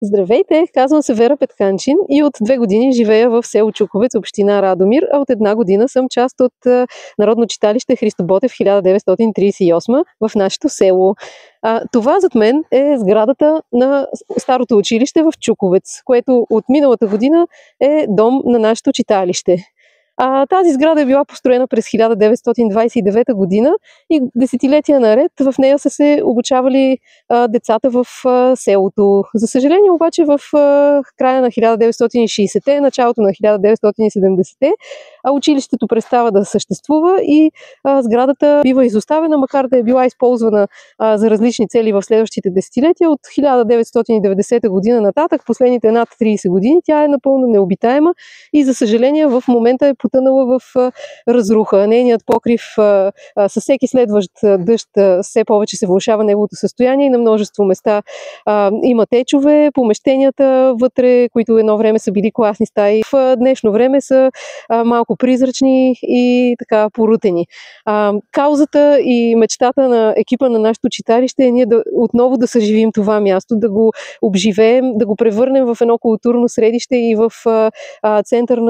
Здравейте, казвам се Вера Петканчин и от 2 години живея в село Чуковец, община Радомир, а от 1 година съм част от Народно читалище Христо Ботев 1938 в нашето село. Това зад мен е сградата на старото училище в Чуковец, което от миналата година е дом на нашето читалище. Тази сграда е била построена през 1929 година и десетилетия наред в нея са се обучавали децата в селото. За съжаление обаче в края на 1960-те, началото на 1970-те, училището престава да съществува и сградата бива изоставена, макар да е била използвана за различни цели в следващите десетилетия. От 1990 година нататък, последните над 30 години, тя е напълно необитаема и за съжаление в момента е потънала в разруха. Нейният покрив със всеки следващ дъжд все повече се влошава неговото състояние и на множество места има течове, помещенията вътре, които едно време са били класни стаи, в днешно време са малко призрачни и така порутени. Каузата и мечтата на екипа на нашето читалище е ние отново да съживим това място, да го обживеем, да го превърнем в едно културно средище и в център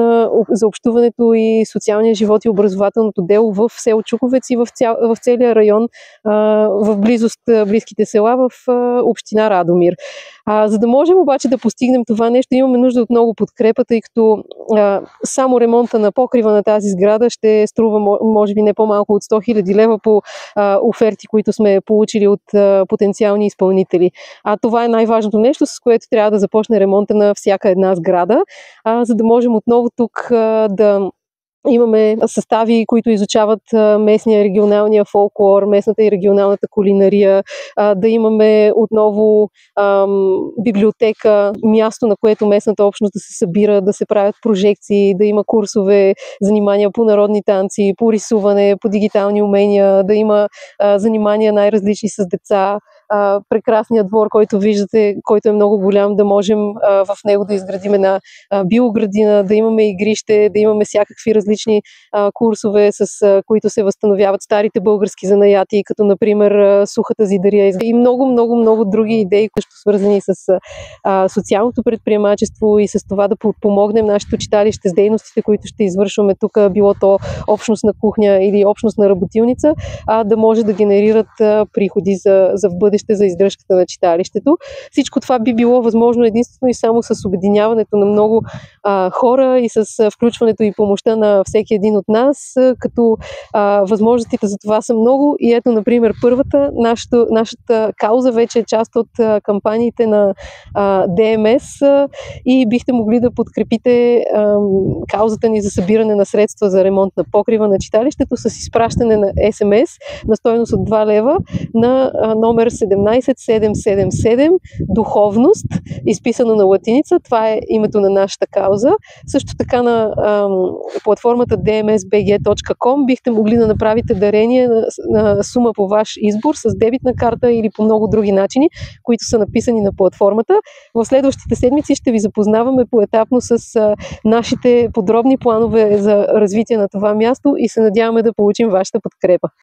за общуването и социалния живот и образователното дело в село Чуковец и в целия район, в близките села в община Радомир. За да можем обаче да постигнем това нещо, имаме нужда от много подкрепа, тъй като само ремонта на покрива на тази сграда ще струва може би не по-малко от 100 000 лева по оферти, които сме получили от потенциални изпълнители. Това е най-важното нещо, с което трябва да започне ремонта на всяка една сграда, за да можем отново тук да имаме състави, които изучават местния регионалния фолклор, местната и регионалната кулинария, да имаме отново библиотека, място, на което местната общност да се събира, да се правят прожекции, да има курсове, занимания по народни танци, по рисуване, по дигитални умения, да има занимания най-различни с деца. Прекрасният двор, който виждате, който е много голям, да можем в него да изградим една биоградина, да имаме игрище, да имаме всякакви различни курсове, с които се възстановяват старите български занаяти, като например сухата зидария и много други идеи, които са свързани с социалното предприемачество и с това да подпомогнем нашето читалище с дейностите, които ще извършваме тук, било то общност на кухня или общност на работилница, да може да генерират приходи за в бъдеще за издръжката на читалището. Всичко това би било възможно единствено и само с обединяването на много хора и с включването и помощта на всеки един от нас, като възможностите за това са много. И ето, например, първата, нашата кауза вече е част от кампаниите на ДМС и бихте могли да подкрепите каузата ни за събиране на средства за ремонт на покрива на читалището с изпращане на СМС на стойност от 2 лева на номер 17777 духовност, изписано на латиница. Това е името на нашата кауза. Също така на платформата dmsbg.com бихте могли да направите дарение на сума по ваш избор с дебитна карта или по много други начини, които са написани на платформата. В следващите седмици ще ви запознаваме поетапно с нашите подробни планове за развитие на това място и се надяваме да получим вашата подкрепа.